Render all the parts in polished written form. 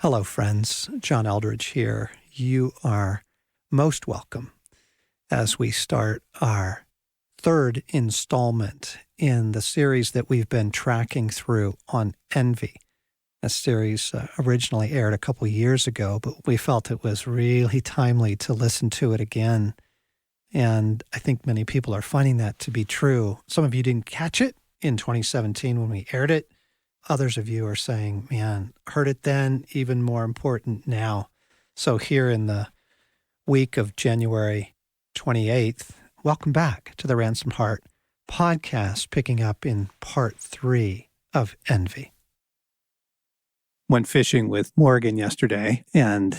Hello, friends. John Eldredge here. You are most welcome as we start our third installment in the series that we've been tracking through on envy. A series originally aired a couple years ago, but we felt it was really timely to listen to it again. And I think many people are finding that to be true. Some of you didn't catch it in 2017 when we aired it. Others of you are saying, man, heard it then, even more important now. So here in the week of January 28th, welcome back to the Ransomed Heart podcast, picking up in part 3 of Envy. Went fishing with Morgan yesterday, and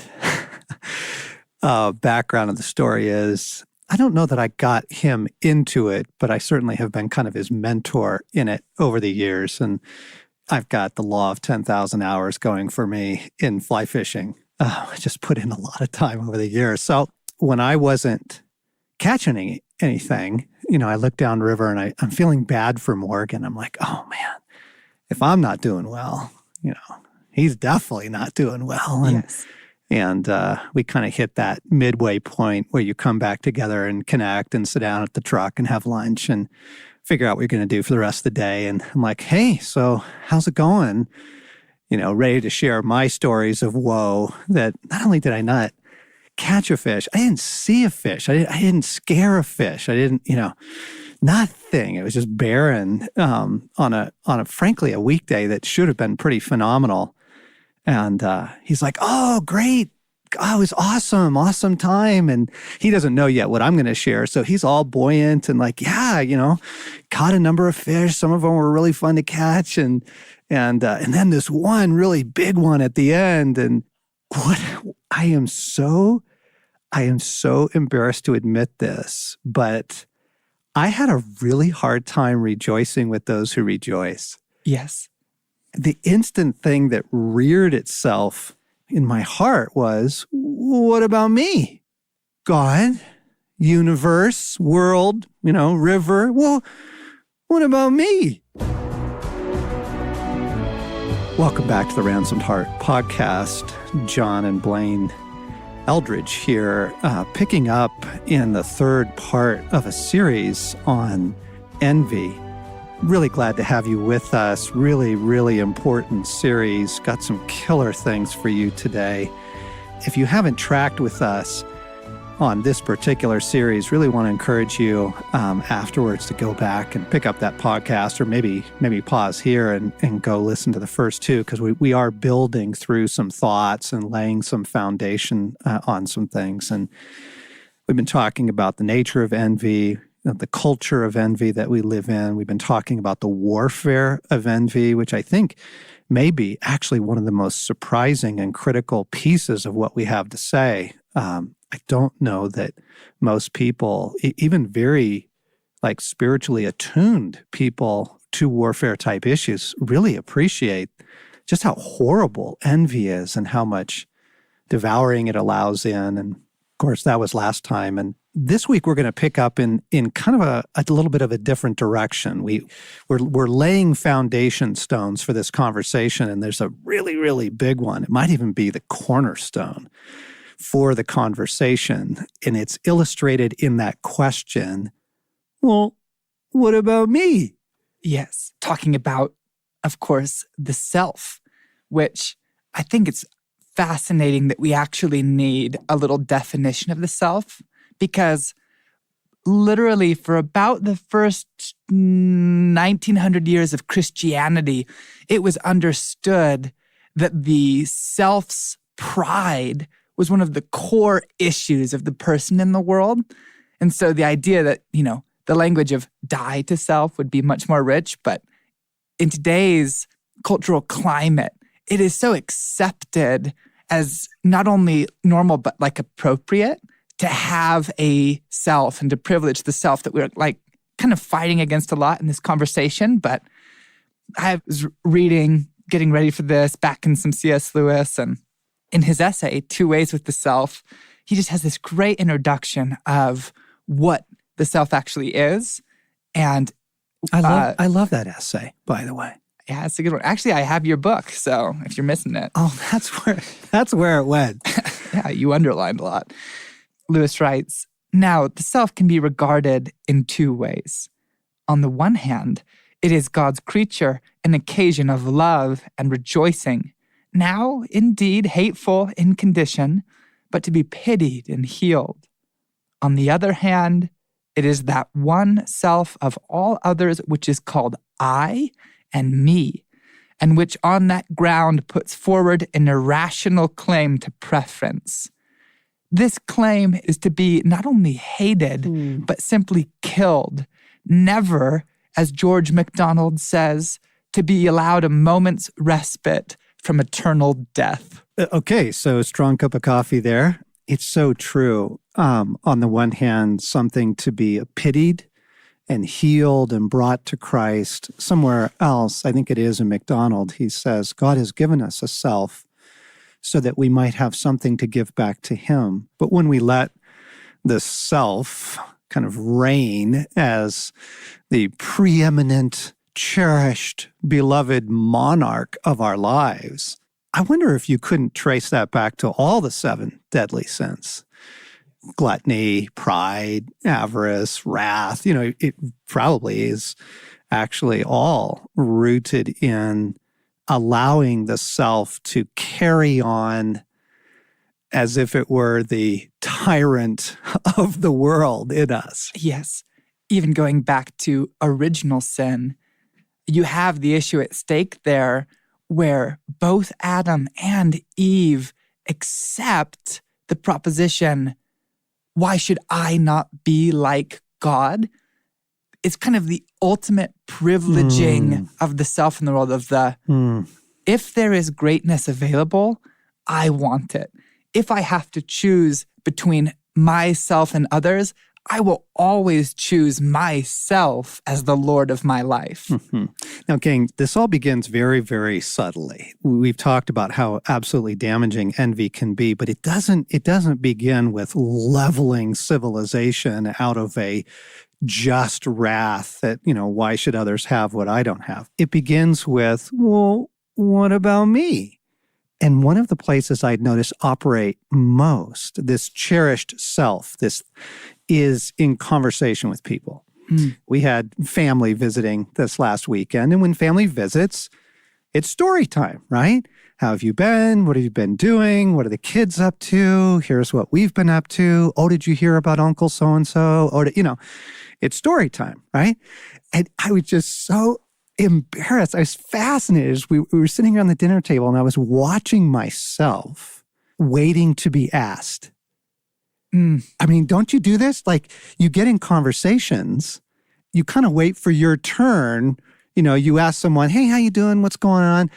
background of the story is, I don't know that I got him into it, but I certainly have been kind of his mentor in it over the years. And I've got the law of 10,000 hours going for me in fly fishing. I just put in a lot of time over the years. So when I wasn't catching anything, I look downriver and I'm feeling bad for Morgan. I'm like, oh man, if I'm not doing well, he's definitely not doing well. And, yes. And we kind of hit that midway point where you come back together and connect and sit down at the truck and have lunch and figure out what you're going to do for the rest of the day. And I'm like, hey, so how's it going? Ready to share my stories of woe that not only did I not catch a fish, I didn't see a fish. I didn't scare a fish. I didn't, nothing. It was just barren on a frankly, a weekday that should have been pretty phenomenal. And he's like, oh, great. Oh, it was awesome time. And he doesn't know yet what I'm going to share. So he's all buoyant and like, yeah, caught a number of fish. Some of them were really fun to catch. And then this one really big one at the end. And I am so embarrassed to admit this, but I had a really hard time rejoicing with those who rejoice. Yes. The instant thing that reared itself in my heart was, what about me? God, universe, world, river. Well, what about me? Welcome back to the Ransomed Heart podcast. John and Blaine Eldredge here, picking up in the third part of a series on envy. Really glad to have you with us. Really, really important series. Got some killer things for you today. If you haven't tracked with us on this particular series, really want to encourage you afterwards to go back and pick up that podcast, or maybe pause here and go listen to the first two, because we are building through some thoughts and laying some foundation on some things. And we've been talking about the nature of envy, the culture of envy that we live in. We've been talking about the warfare of envy, which I think may be actually one of the most surprising and critical pieces of what we have to say. I don't know that most people, even very spiritually attuned people to warfare type issues, really appreciate just how horrible envy is and how much devouring it allows in. And of course, that was last time. And this week, we're going to pick up in kind of a little bit of a different direction. We're laying foundation stones for this conversation, and there's a really, really big one. It might even be the cornerstone for the conversation, and it's illustrated in that question, well, what about me? Yes. Talking about, of course, the self, which I think it's fascinating that we actually need a little definition of the self. Because literally for about the first 1900 years of Christianity, it was understood that the self's pride was one of the core issues of the person in the world. And so the idea that, the language of die to self would be much more rich. But in today's cultural climate, it is so accepted as not only normal, but appropriate to have a self and to privilege the self that we're kind of fighting against a lot in this conversation. But I was reading, getting ready for this, back in some C.S. Lewis, and in his essay, Two Ways with the Self, he just has this great introduction of what the self actually is. And I love that essay, by the way. Yeah, that's a good one. Actually, I have your book, so if you're missing it. Oh, that's where it went. Yeah, you underlined a lot. Lewis writes, now, the self can be regarded in two ways. On the one hand, it is God's creature, an occasion of love and rejoicing. Now, indeed, hateful in condition, but to be pitied and healed. On the other hand, it is that one self of all others which is called I and me, and which on that ground puts forward an irrational claim to preference. This claim is to be not only hated, but simply killed. Never, as George MacDonald says, to be allowed a moment's respite from eternal death. Okay, so strong cup of coffee there. It's so true. On the one hand, something to be pitied and healed and brought to Christ. Somewhere else, I think it is in MacDonald, he says, God has given us a self so that we might have something to give back to him. But when we let the self kind of reign as the preeminent, cherished, beloved monarch of our lives, I wonder if you couldn't trace that back to all the 7 deadly sins. Gluttony, pride, avarice, wrath, it probably is actually all rooted in allowing the self to carry on as if it were the tyrant of the world in us. Yes. Even going back to original sin, you have the issue at stake there where both Adam and Eve accept the proposition, why should I not be like God? It's kind of the ultimate privileging of the self in the world of if there is greatness available, I want it. If I have to choose between myself and others, I will always choose myself as the Lord of my life. Mm-hmm. Now, gang, this all begins very, very subtly. We've talked about how absolutely damaging envy can be, but it doesn't begin with leveling civilization out of a just wrath that, why should others have what I don't have? It begins with, well, what about me? And one of the places I'd notice operate most, this cherished self, this is in conversation with people. We had family visiting this last weekend, and when family visits, it's story time, right? How have you been? What have you been doing? What are the kids up to? Here's what we've been up to. Oh, did you hear about Uncle so-and-so? Oh, it's story time, right? And I was just so embarrassed. I was fascinated. We were sitting around the dinner table and I was watching myself waiting to be asked. I mean, don't you do this? Like, you get in conversations, you kind of wait for your turn. You ask someone, hey, how you doing? What's going on?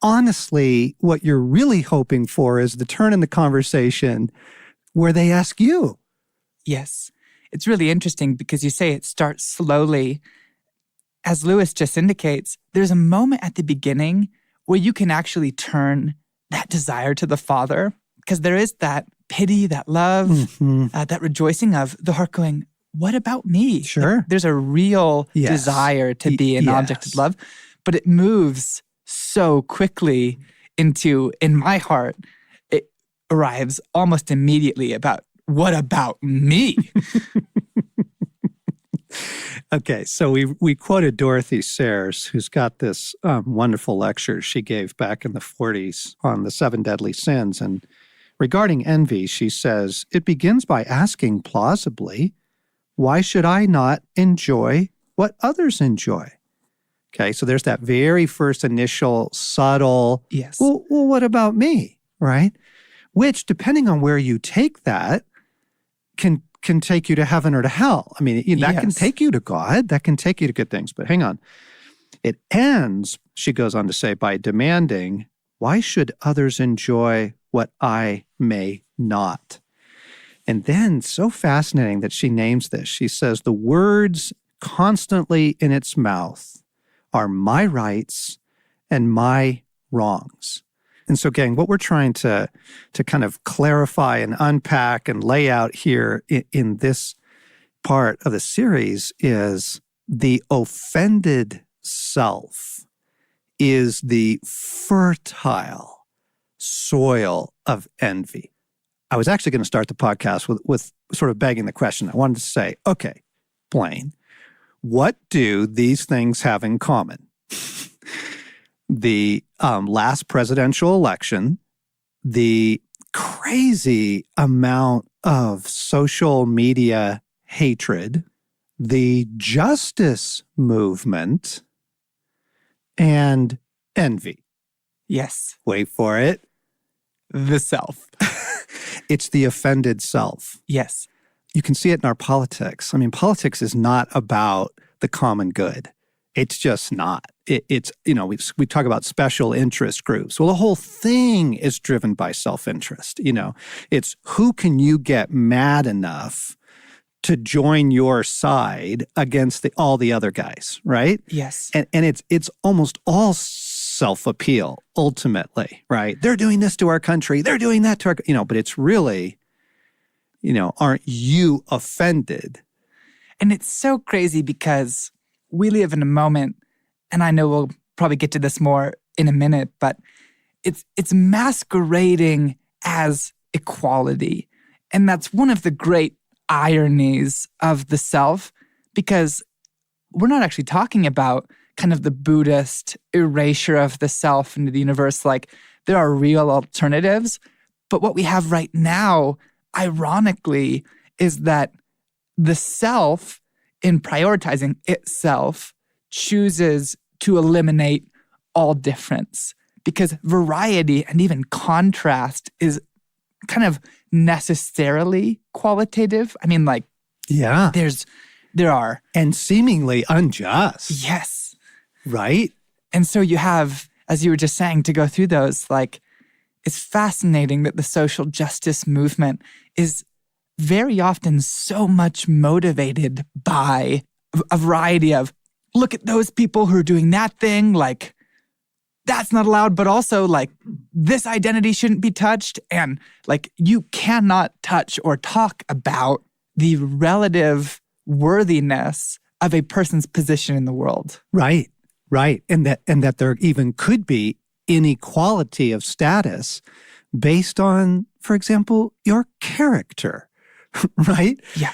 Honestly, what you're really hoping for is the turn in the conversation where they ask you. Yes. It's really interesting because you say it starts slowly. As Lewis just indicates, there's a moment at the beginning where you can actually turn that desire to the Father, because there is that pity, that love, that rejoicing of the heart going, what about me? Sure. There's a real desire to be an object of love, but it moves so quickly into, in my heart, it arrives almost immediately about, what about me? Okay, so we quoted Dorothy Sayers, who's got this wonderful lecture she gave back in the 40s on the 7 deadly sins. And regarding envy, she says, it begins by asking plausibly, why should I not enjoy what others enjoy? Okay, so there's that very first initial subtle, well, what about me, right? Which, depending on where you take that, can take you to heaven or to hell. I mean, that can take you to God. That can take you to good things. But hang on. It ends, she goes on to say, by demanding, why should others enjoy what I may not? And then, so fascinating that she names this. She says, the words constantly in its mouth are my rights and my wrongs. And so, gang, what we're trying to kind of clarify and unpack and lay out here in this part of the series is the offended self is the fertile soil of envy. I was actually going to start the podcast with sort of begging the question. I wanted to say, okay, Blaine, what do these things have in common? The last presidential election, the crazy amount of social media hatred, the justice movement, and envy. Yes. Wait for it. The self. It's the offended self. Yes. You can see it in our politics. I mean, politics is not about the common good. It's just not. It's, we talk about special interest groups. Well, the whole thing is driven by self-interest. It's who can you get mad enough to join your side against all the other guys, right? Yes. And it's almost all self-appeal, ultimately, right? They're doing this to our country. They're doing that to our, but it's really, aren't you offended? And it's so crazy because we live in a moment, and I know we'll probably get to this more in a minute, but it's masquerading as equality. And that's one of the great ironies of the self, because we're not actually talking about kind of the Buddhist erasure of the self into the universe. Like, there are real alternatives. But what we have right now, ironically, is that the self, in prioritizing itself, chooses to eliminate all difference, because variety and even contrast is kind of necessarily qualitative. I mean, like, yeah, there are. And seemingly unjust. Yes. Right? And so you have, as you were just saying, to go through those, like, it's fascinating that the social justice movement is very often so much motivated by a variety of, look at those people who are doing that thing, like, that's not allowed, but also, like, this identity shouldn't be touched. And, like, you cannot touch or talk about the relative worthiness of a person's position in the world. Right, right. And that there even could be inequality of status based on, for example, your character, right? Yeah.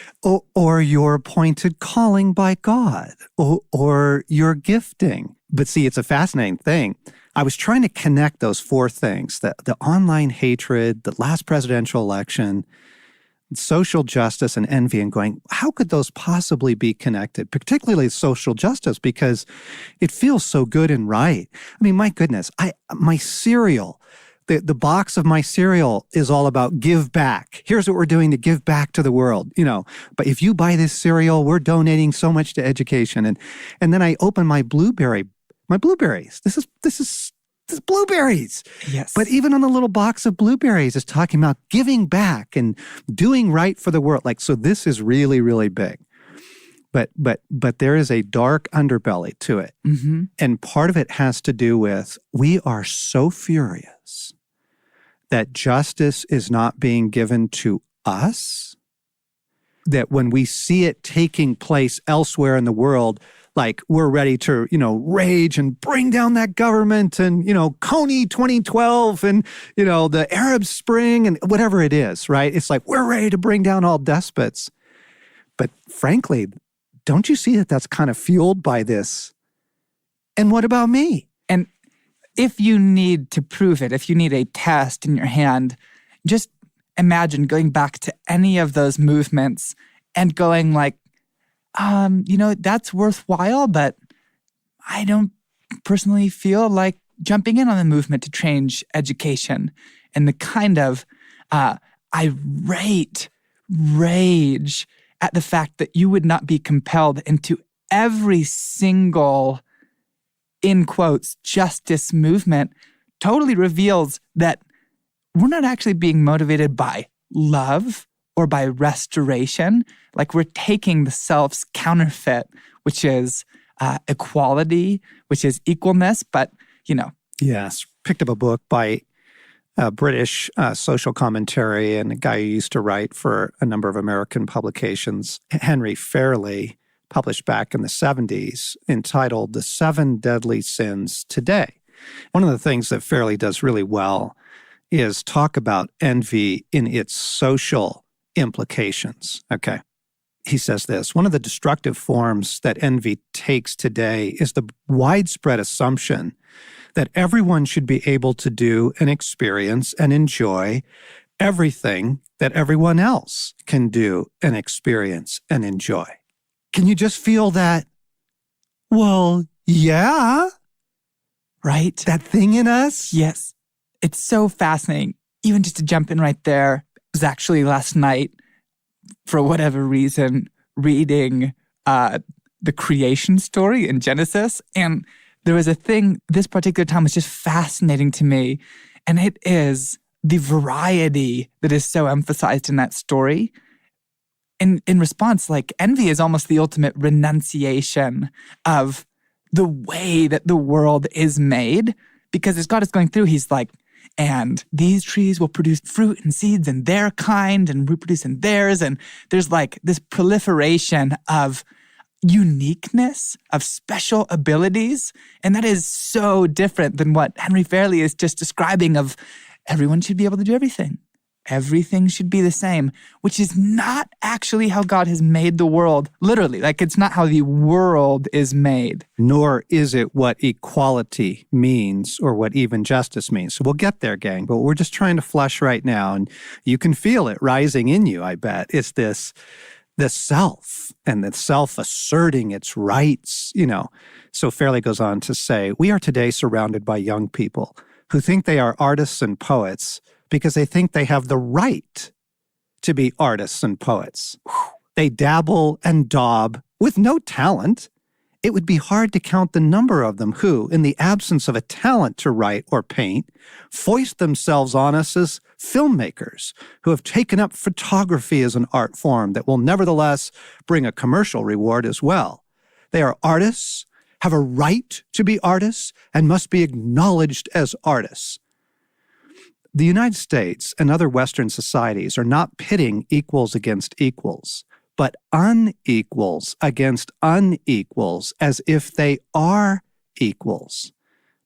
Or your appointed calling by God, or your gifting. But see, it's a fascinating thing. I was trying to connect those four things, the online hatred, the last presidential election, social justice, and envy, and going, how could those possibly be connected? Particularly social justice, because it feels so good and right. I mean, my goodness, my cereal, the box of my cereal is all about give back. Here's what we're doing to give back to the world, But if you buy this cereal, we're donating so much to education. And then I open my blueberries. This is blueberries. Yes. But even on the little box of blueberries, it's talking about giving back and doing right for the world. Like, so this is really, really big. But there is a dark underbelly to it. Mm-hmm. And part of it has to do with, we are so furious that justice is not being given to us, that when we see it taking place elsewhere in the world, like, we're ready to, rage and bring down that government and, Coney 2012 and, the Arab Spring and whatever it is, right? It's like, we're ready to bring down all despots. But frankly, don't you see that that's kind of fueled by this? And what about me? And if you need to prove it, if you need a test in your hand, just imagine going back to any of those movements and going like, that's worthwhile, but I don't personally feel like jumping in on the movement to change education. And the kind of irate rage at the fact that you would not be compelled into every single, in quotes, justice movement totally reveals that we're not actually being motivated by love or by restoration. Like, we're taking the self's counterfeit, which is equality, which is equalness, but, Yes. Picked up a book by a British social commentary and a guy who used to write for a number of American publications, Henry Fairley, published back in the 70s, entitled The 7 Deadly Sins Today. One of the things that Fairley does really well is talk about envy in its social implications. Okay. He says this: one of the destructive forms that envy takes today is the widespread assumption that everyone should be able to do and experience and enjoy everything that everyone else can do and experience and enjoy. Can you just feel that? Well, yeah. Right? That thing in us? Yes. It's so fascinating. Even just to jump in right there, it was actually last night, for whatever reason, reading the creation story in Genesis. And there was a thing, this particular time was just fascinating to me. And it is the variety that is so emphasized in that story. In response, like, envy is almost the ultimate renunciation of the way that the world is made. Because as God is going through, he's like, and these trees will produce fruit and seeds in their kind and reproduce in theirs. And there's like this proliferation of uniqueness, of special abilities. And that is so different than what Henry Fairley is just describing of everyone should be able to do everything. Everything should be the same, which is not actually how God has made the world. Literally, like, it's not how the world is made. Nor is it what equality means or what even justice means. So we'll get there, gang, but we're just trying to flush right now, and you can feel it rising in you, I bet. It's this self, and the self asserting its rights, So Fairley goes on to say, we are today surrounded by young people who think they are artists and poets because they think they have the right to be artists and poets. They dabble and daub with no talent. It would be hard to count the number of them who, in the absence of a talent to write or paint, foist themselves on us as filmmakers who have taken up photography as an art form that will nevertheless bring a commercial reward as well. They are artists, have a right to be artists, and must be acknowledged as artists. The United States and other Western societies are not pitting equals against equals, but unequals against unequals as if they are equals.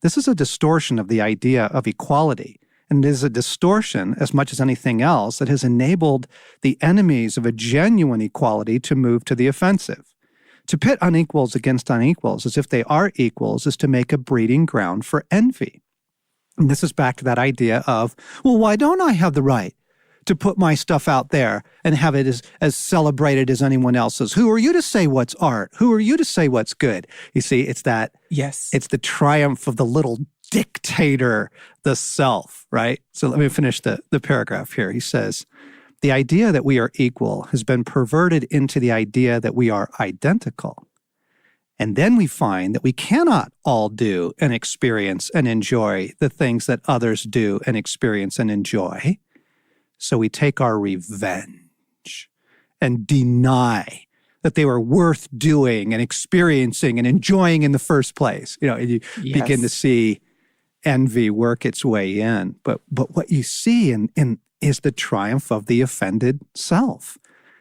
This is a distortion of the idea of equality, and it is a distortion, as much as anything else, that has enabled the enemies of a genuine equality to move to the offensive. To pit unequals against unequals as if they are equals is to make a breeding ground for envy. And this is back to that idea of, well, why don't I have the right to put my stuff out there and have it as celebrated as anyone else's? Who are you to say what's art? Who are you to say what's good? You see, it's that. Yes. It's the triumph of the little dictator, the self, right? So let me finish the paragraph here. He says, the idea that we are equal has been perverted into the idea that we are identical. And then we find that we cannot all do and experience and enjoy the things that others do and experience and enjoy. So we take our revenge and deny that they were worth doing and experiencing and enjoying in the first place. You begin to see envy work its way in. But what you see in is the triumph of the offended self.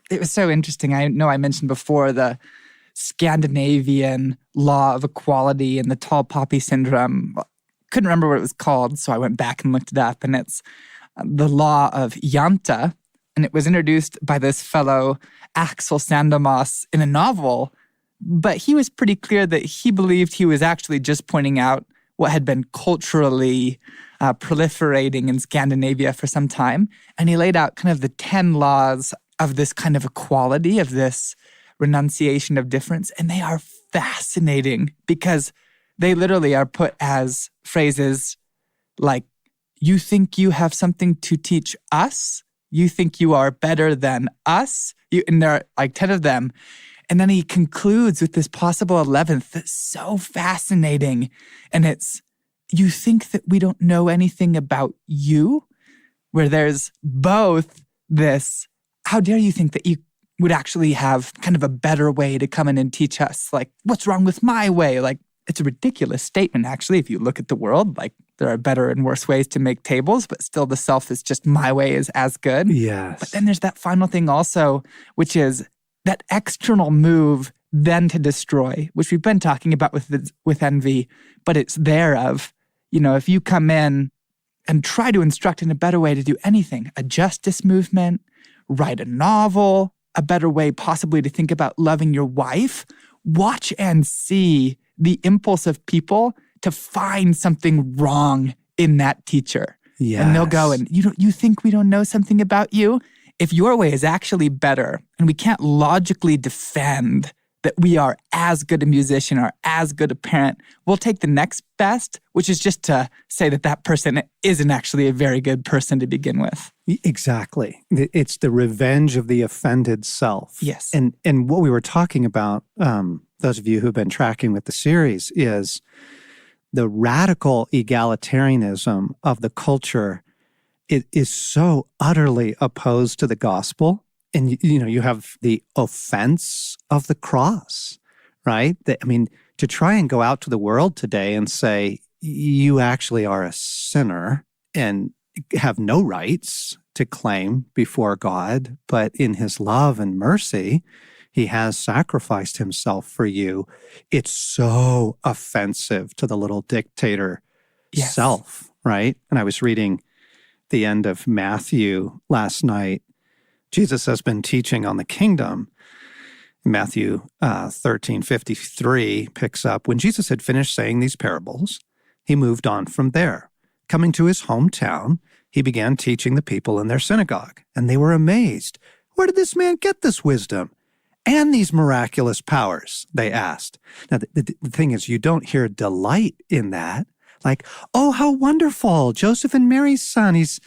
It was so interesting. I know I mentioned before the Scandinavian law of equality and the tall poppy syndrome. Couldn't remember what it was called, so I went back and looked it up, and it's the law of Janta, and it was introduced by this fellow Axel Sandemas in a novel, but he was pretty clear that he believed he was actually just pointing out what had been culturally proliferating in Scandinavia for some time, and he laid out kind of the 10 laws of this kind of equality, of this renunciation of difference, and they are fascinating because they literally are put as phrases like, you think you have something to teach us? You think you are better than us? And there are like 10 of them. And then he concludes with this possible 11th that's so fascinating. And it's, you think that we don't know anything about you? Where there's both this, how dare you think that you would actually have kind of a better way to come in and teach us? Like, what's wrong with my way? Like, it's a ridiculous statement, actually, if you look at the world. Like, there are better and worse ways to make tables, but still the self is just my way is as good. Yes. But then there's that final thing also, which is that external move then to destroy, which we've been talking about with envy, but it's there of, if you come in and try to instruct in a better way to do anything, a justice movement, write a novel, a better way possibly to think about loving your wife, watch and see the impulse of people to find something wrong in that teacher. Yes. And they'll go, and you think we don't know something about you? If your way is actually better, and we can't logically defend that we are as good a musician or as good a parent, we'll take the next best, which is just to say that person isn't actually a very good person to begin with. Exactly. It's the revenge of the offended self. Yes. And what we were talking about, those of you who've been tracking with the series, is the radical egalitarianism of the culture. It is so utterly opposed to the gospel. And, you have the offense of the cross, right? To try and go out to the world today and say, you actually are a sinner and have no rights to claim before God, but in his love and mercy, he has sacrificed himself for you. It's so offensive to the little dictator self, right? And I was reading the end of Matthew last night. Jesus has been teaching on the kingdom. Matthew 13:53 picks up, when Jesus had finished saying these parables, he moved on from there. Coming to his hometown, he began teaching the people in their synagogue, and they were amazed. Where did this man get this wisdom and these miraculous powers? They asked. Now, the thing is, you don't hear delight in that. Like, oh, how wonderful, Joseph and Mary's son, he's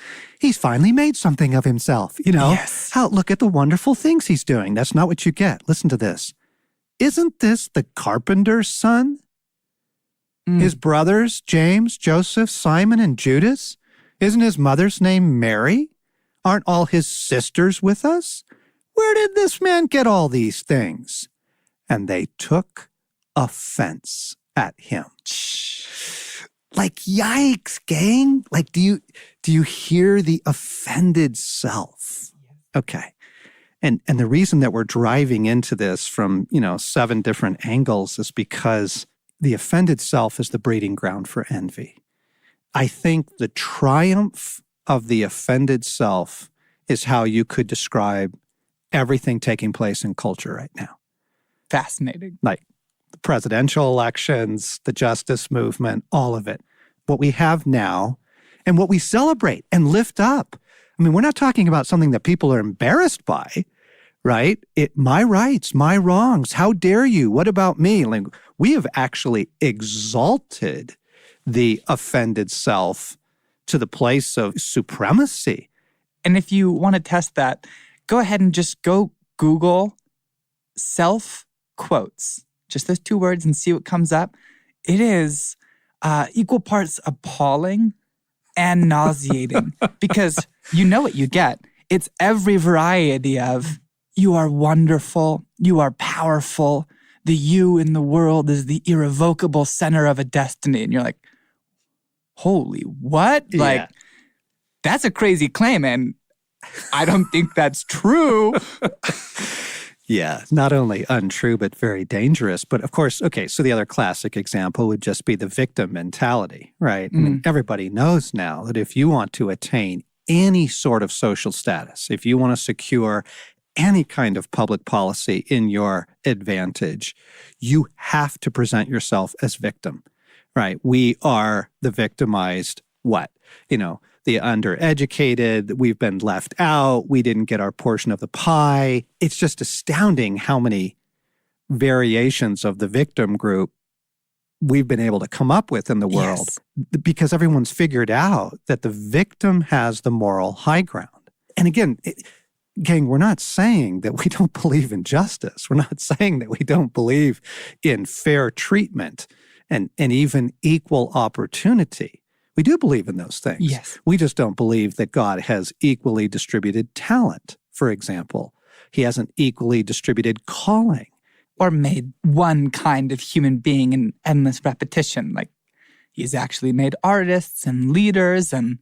finally made something of himself, Yes. Look at the wonderful things he's doing. That's not what you get. Listen to this. Isn't this the carpenter's son? His brothers, James, Joseph, Simon, and Judas? Isn't his mother's name Mary? Aren't all his sisters with us? Where did this man get all these things? And they took offense at him. Like, yikes, gang. Like, do you hear the offended self? Okay. And the reason that we're driving into this from, 7 different angles is because the offended self is the breeding ground for envy. I think the triumph of the offended self is how you could describe everything taking place in culture right now. Fascinating. Like the presidential elections, the justice movement, all of it. What we have now and what we celebrate and lift up. We're not talking about something that people are embarrassed by, right? My rights, my wrongs. How dare you? What about me? Like, we have actually exalted the offended self to the place of supremacy. And if you want to test that, go ahead and just go Google self quotes, just those 2 words, and see what comes up. It is equal parts appalling and nauseating because you know what you get. It's every variety of, you are wonderful, you are powerful, the you in the world is the irrevocable center of a destiny. And you're like, holy what? Yeah. Like, that's a crazy claim, and I don't think that's true. Yeah, not only untrue, but very dangerous. But of course, okay, so the other classic example would just be the victim mentality, right? Everybody knows now that if you want to attain any sort of social status, if you want to secure any kind of public policy in your advantage, you have to present yourself as victim, right? We are the victimized what? The undereducated, we've been left out, we didn't get our portion of the pie. It's just astounding how many variations of the victim group we've been able to come up with in the world, because everyone's figured out that the victim has the moral high ground. And again, gang, we're not saying that we don't believe in justice. We're not saying that we don't believe in fair treatment and even equal opportunity. We do believe in those things. Yes. We just don't believe that God has equally distributed talent, for example. He hasn't equally distributed calling. Or made one kind of human being in endless repetition. Like, he's actually made artists and leaders and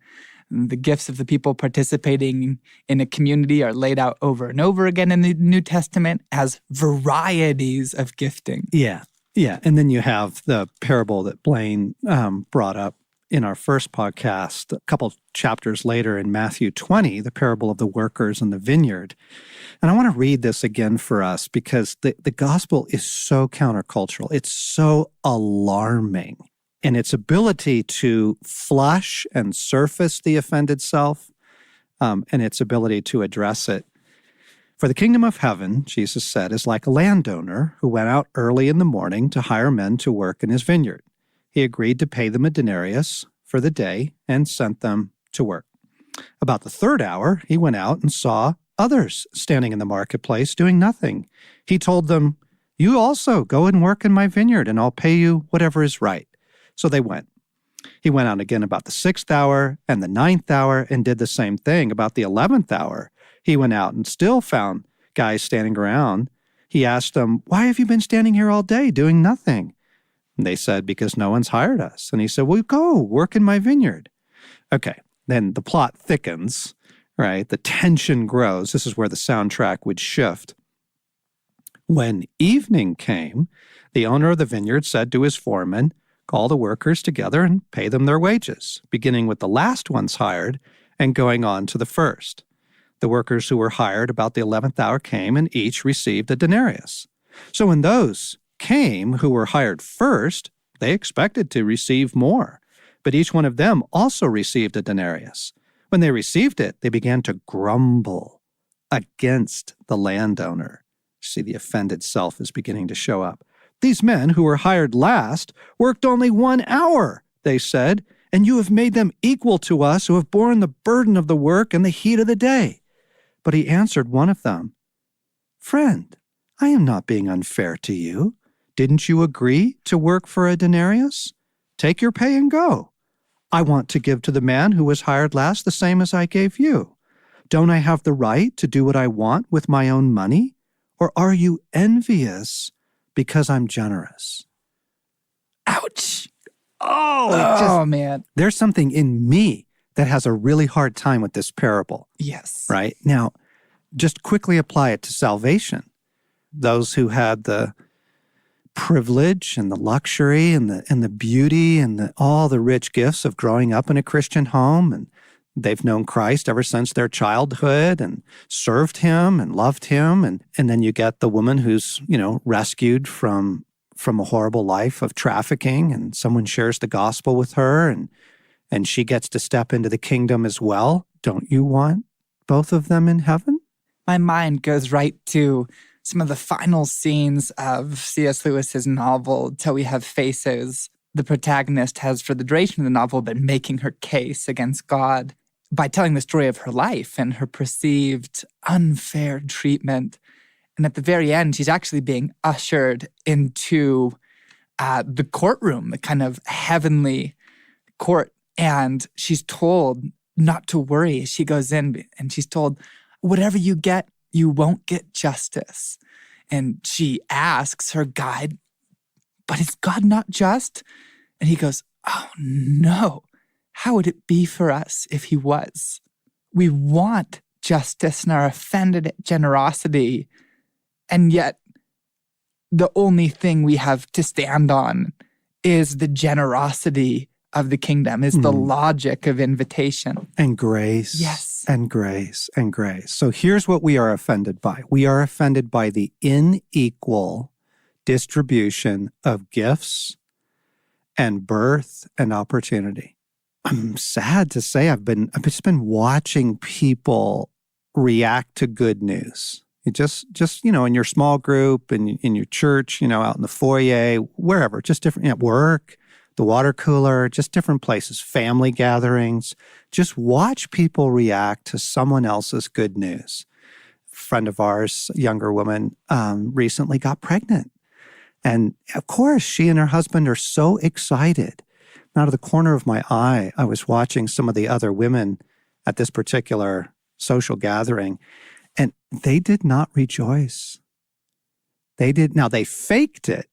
The gifts of the people participating in a community are laid out over and over again in the New Testament as varieties of gifting. Yeah. And then you have the parable that Blaine brought up in our first podcast, a couple chapters later in Matthew 20, the parable of the workers in the vineyard. And I want to read this again for us because the gospel is so countercultural. It's so alarming in its ability to flush and surface the offended self and its ability to address it. For the kingdom of heaven, Jesus said, is like a landowner who went out early in the morning to hire men to work in his vineyard. He agreed to pay them a denarius for the day and sent them to work. About the third hour, he went out and saw others standing in the marketplace doing nothing. He told them, "You also go and work in my vineyard, and I'll pay you whatever is right." So they went. He went out again about the 6th hour and the 9th hour and did the same thing. About the 11th hour, he went out and still found guys standing around. He asked them, "Why have you been standing here all day doing nothing?" And they said, "Because no one's hired us." And he said, "Well, go work in my vineyard." Okay, then the plot thickens, right? The tension grows. This is where the soundtrack would shift. When evening came, the owner of the vineyard said to his foreman, "Call the workers together and pay them their wages, beginning with the last ones hired and going on to the first." The workers who were hired about the 11th hour came and each received a denarius. So when those came who were hired first, they expected to receive more, but each one of them also received a denarius. When they received it, they began to grumble against the landowner. See, the offended self is beginning to show up. "These men who were hired last worked only 1 hour," they said, "and you have made them equal to us who have borne the burden of the work and the heat of the day." But he answered one of them, "Friend, I am not being unfair to you. Didn't you agree to work for a denarius? Take your pay and go. I want to give to the man who was hired last the same as I gave you. Don't I have the right to do what I want with my own money? Or are you envious because I'm generous?" Ouch. Oh, man. There's something in me that has a really hard time with this parable. Yes. Right? Now, just quickly apply it to salvation. Those who had the privilege and the luxury and the beauty and all the rich gifts of growing up in a Christian home, and they've known Christ ever since their childhood and served him and loved him. And then you get the woman who's, rescued from a horrible life of trafficking, and someone shares the gospel with her and she gets to step into the kingdom as well. Don't you want both of them in heaven? My mind goes right to some of the final scenes of C.S. Lewis's novel, Till We Have Faces. The protagonist has, for the duration of the novel, been making her case against God by telling the story of her life and her perceived unfair treatment. And at the very end, she's actually being ushered into the courtroom, the kind of heavenly court. And she's told not to worry. She goes in and she's told, "Whatever you get, you won't get justice." And she asks her guide, "But is God not just?" And he goes, "Oh no, how would it be for us if he was? We want justice and are offended at generosity. And yet the only thing we have to stand on is the generosity of the kingdom, is the logic of invitation." And grace. Yes. And grace and grace. So here's what we are offended by. We are offended by the unequal distribution of gifts and birth and opportunity. I'm sad to say I've just been watching people react to good news. It just in your small group, in your church, out in the foyer, wherever, just different, at work, the water cooler, just different places, family gatherings. Just watch people react to someone else's good news. A friend of ours, a younger woman, recently got pregnant. And of course, she and her husband are so excited. And out of the corner of my eye, I was watching some of the other women at this particular social gathering, and they did not rejoice. Now they faked it,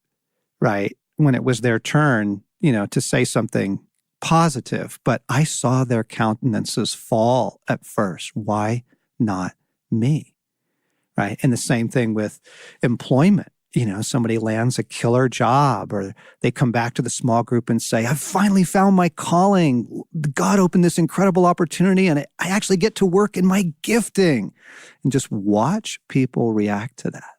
right, when it was their turn, to say something positive, but I saw their countenances fall at first. Why not me? Right? And the same thing with employment. Somebody lands a killer job, or they come back to the small group and say, I've finally found my calling. God opened this incredible opportunity and I actually get to work in my gifting. And just watch people react to that.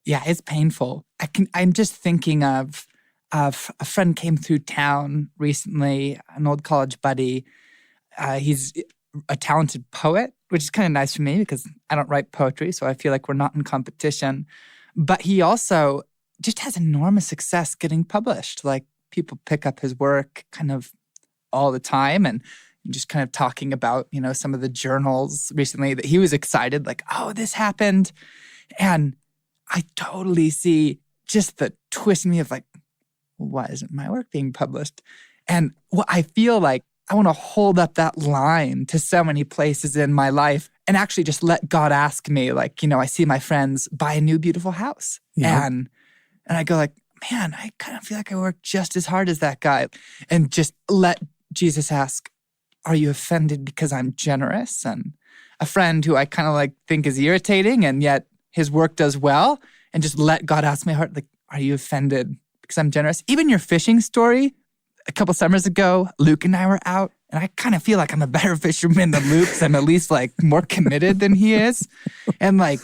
Yeah, it's painful. I'm just thinking of a friend came through town recently, an old college buddy. He's a talented poet, which is kind of nice for me because I don't write poetry, so I feel like we're not in competition. But he also just has enormous success getting published. Like, people pick up his work kind of all the time, and just kind of talking about, some of the journals recently that he was excited, like, oh, this happened. And I totally see just the twist in me of like, why isn't my work being published? And I feel like I want to hold up that line to so many places in my life and actually just let God ask me, like, I see my friends buy a new beautiful house. Yeah. And I go like, man, I kind of feel like I work just as hard as that guy. And just let Jesus ask, are you offended because I'm generous? And a friend who I kind of like think is irritating and yet his work does well, and just let God ask my heart, like, are you offended because I'm generous? Even your fishing story, a couple summers ago, Luke and I were out, and I kind of feel like I'm a better fisherman than Luke because I'm at least like more committed than he is. And like,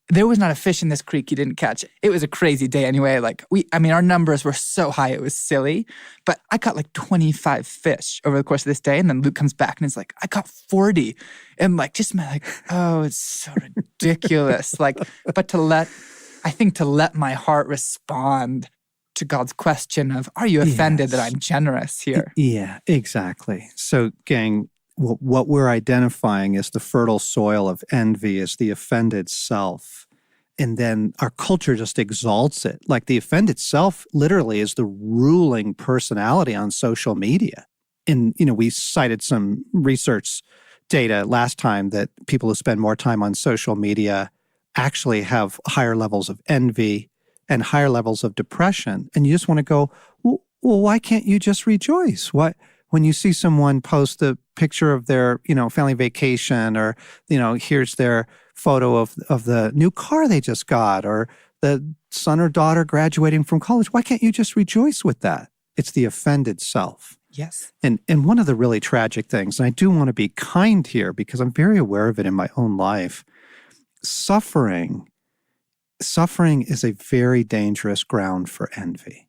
there was not a fish in this creek he didn't catch. It was a crazy day anyway. Like our numbers were so high, it was silly. But I caught like 25 fish over the course of this day. And then Luke comes back and is like, I caught 40. And like, oh, it's so ridiculous. But to let my heart respond to God's question of, are you offended that I'm generous here? Yeah, exactly. So, gang, what we're identifying is the fertile soil of envy, is the offended self. And then our culture just exalts it. Like, the offended self literally is the ruling personality on social media. And, we cited some research data last time that people who spend more time on social media actually have higher levels of envy and higher levels of depression. And you just want to go, well, why can't you just rejoice? When you see someone post a picture of their, family vacation, or, here's their photo of the new car they just got, or the son or daughter graduating from college, why can't you just rejoice with that? It's the offended self. Yes. And one of the really tragic things, and I do want to be kind here because I'm very aware of it in my own life, suffering is a very dangerous ground for envy.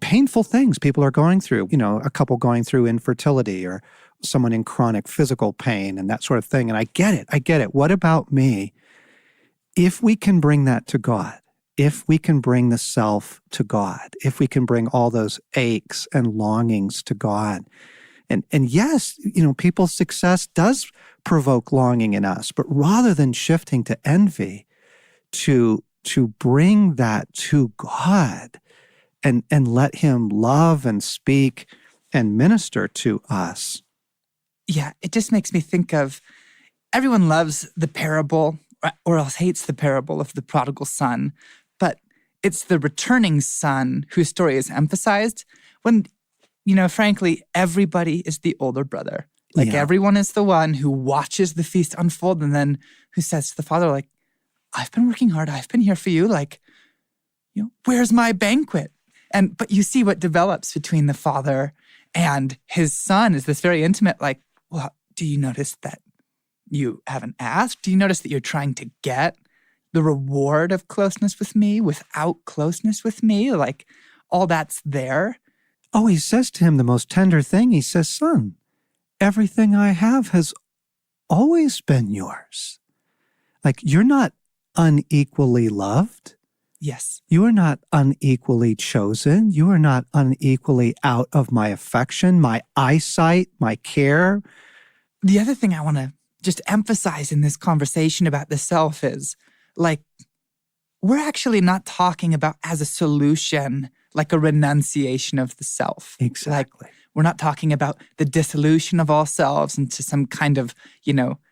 Painful things people are going through, a couple going through infertility, or someone in chronic physical pain and that sort of thing. And I get it. What about me? If we can bring that to God, if we can bring the self to God, if we can bring all those aches and longings to God, and yes, people's success does provoke longing in us, but rather than shifting to envy, to bring that to God and let him love and speak and minister to us. Yeah, it just makes me think of, everyone loves the parable or else hates the parable of the prodigal son, but it's the returning son whose story is emphasized when, frankly, everybody is the older brother. Like, everyone is the one who watches the feast unfold and then who says to the father, like, I've been working hard. I've been here for you. Like, where's my banquet? But you see what develops between the father and his son is this very intimate, like, well, do you notice that you haven't asked? Do you notice that you're trying to get the reward of closeness with me without closeness with me? Like, all that's there. Oh, he says to him the most tender thing. He says, son, everything I have has always been yours. Like, you're not unequally loved. Yes. You are not unequally chosen. You are not unequally out of my affection, my eyesight, my care. The other thing I want to just emphasize in this conversation about the self is, like, we're actually not talking about as a solution, like a renunciation of the self. Exactly. Like, we're not talking about the dissolution of all selves into some kind of,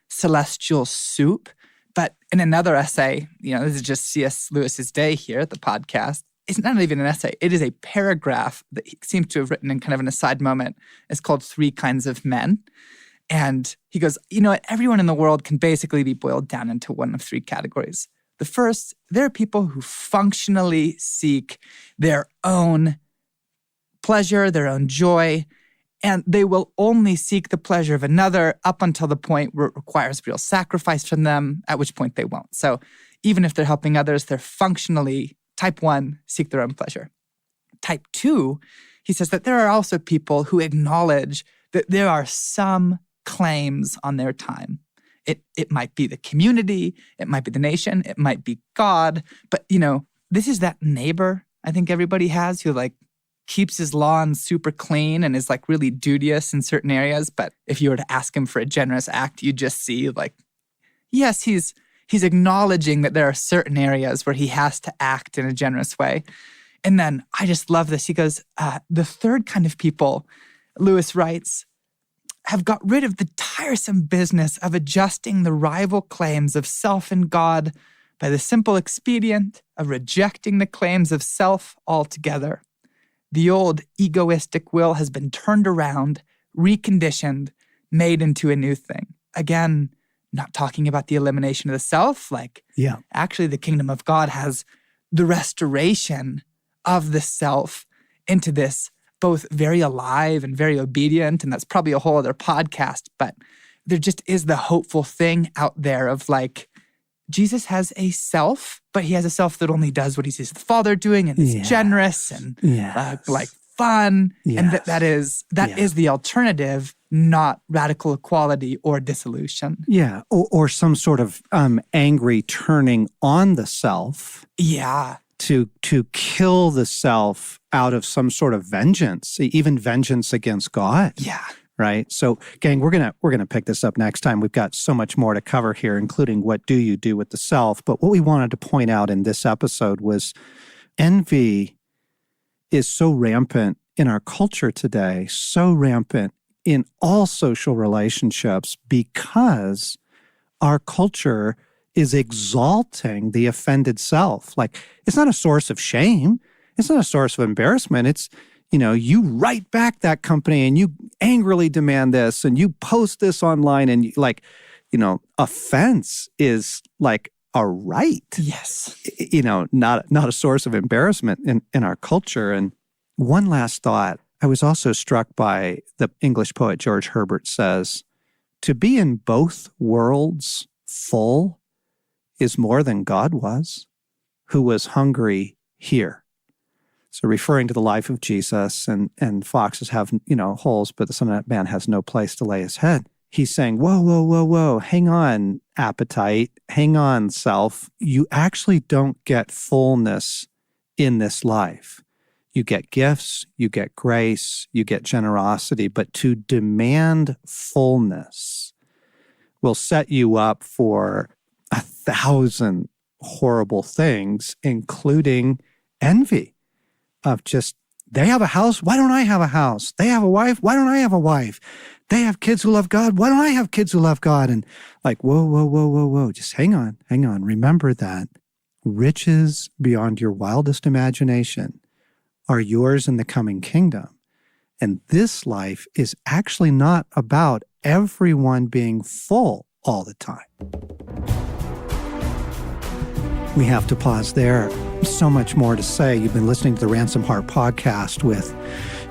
celestial soup. But in another essay, this is just C.S. Lewis's day here at the podcast, it's not even an essay. It is a paragraph that he seems to have written in kind of an aside moment. It's called 3 Kinds of Men. And he goes, you know what? Everyone in the world can basically be boiled down into one of 3 categories. The first, there are people who functionally seek their own pleasure, their own joy, and they will only seek the pleasure of another up until the point where it requires real sacrifice from them, at which point they won't. So even if they're helping others, they're functionally, type 1, seek their own pleasure. Type 2, he says that there are also people who acknowledge that there are some claims on their time. It might be the community, it might be the nation, it might be God, but this is that neighbor I think everybody has who keeps his lawn super clean and is really duteous in certain areas. But if you were to ask him for a generous act, you just see yes, he's acknowledging that there are certain areas where he has to act in a generous way. And then I just love this. He goes, the third kind of people, Lewis writes, have got rid of the tiresome business of adjusting the rival claims of self and God by the simple expedient of rejecting the claims of self altogether. The old egoistic will has been turned around, reconditioned, made into a new thing. Again, not talking about the elimination of the self. Actually, the kingdom of God has the restoration of the self into this both very alive and very obedient. And that's probably a whole other podcast. But there just is the hopeful thing out there of Jesus has a self, but he has a self that only does what he sees the Father doing and is generous and fun. Yes. And that is the alternative, not radical equality or dissolution. Yeah, or some sort of angry turning on the self. Yeah. To kill the self out of some sort of vengeance, even vengeance against God. Yeah. Right? So, gang, we're gonna pick this up next time. We've got so much more to cover here, including what do you do with the self. But what we wanted to point out in this episode was envy is so rampant in our culture today, so rampant in all social relationships because our culture is exalting the offended self. It's not a source of shame. It's not a source of embarrassment. It's, you write back that company and you angrily demand this and you post this online and offense is a right. Yes. Not a source of embarrassment in our culture. And one last thought, I was also struck by the English poet George Herbert says, to be in both worlds full is more than God was, who was hungry here. So referring to the life of Jesus and foxes have, holes, but the Son of Man has no place to lay his head. He's saying, whoa, hang on, appetite, hang on, self. You actually don't get fullness in this life. You get gifts, you get grace, you get generosity, but to demand fullness will set you up for 1,000 horrible things, including envy. Of just, they have a house, why don't I have a house? They have a wife, why don't I have a wife? They have kids who love God, why don't I have kids who love God? And whoa, just hang on. Remember that riches beyond your wildest imagination are yours in the coming kingdom. And this life is actually not about everyone being full all the time. We have to pause there. So much more to say. You've been listening to the Ransomed Heart podcast with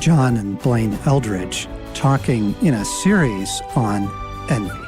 John and Blaine Eldredge, talking in a series on envy.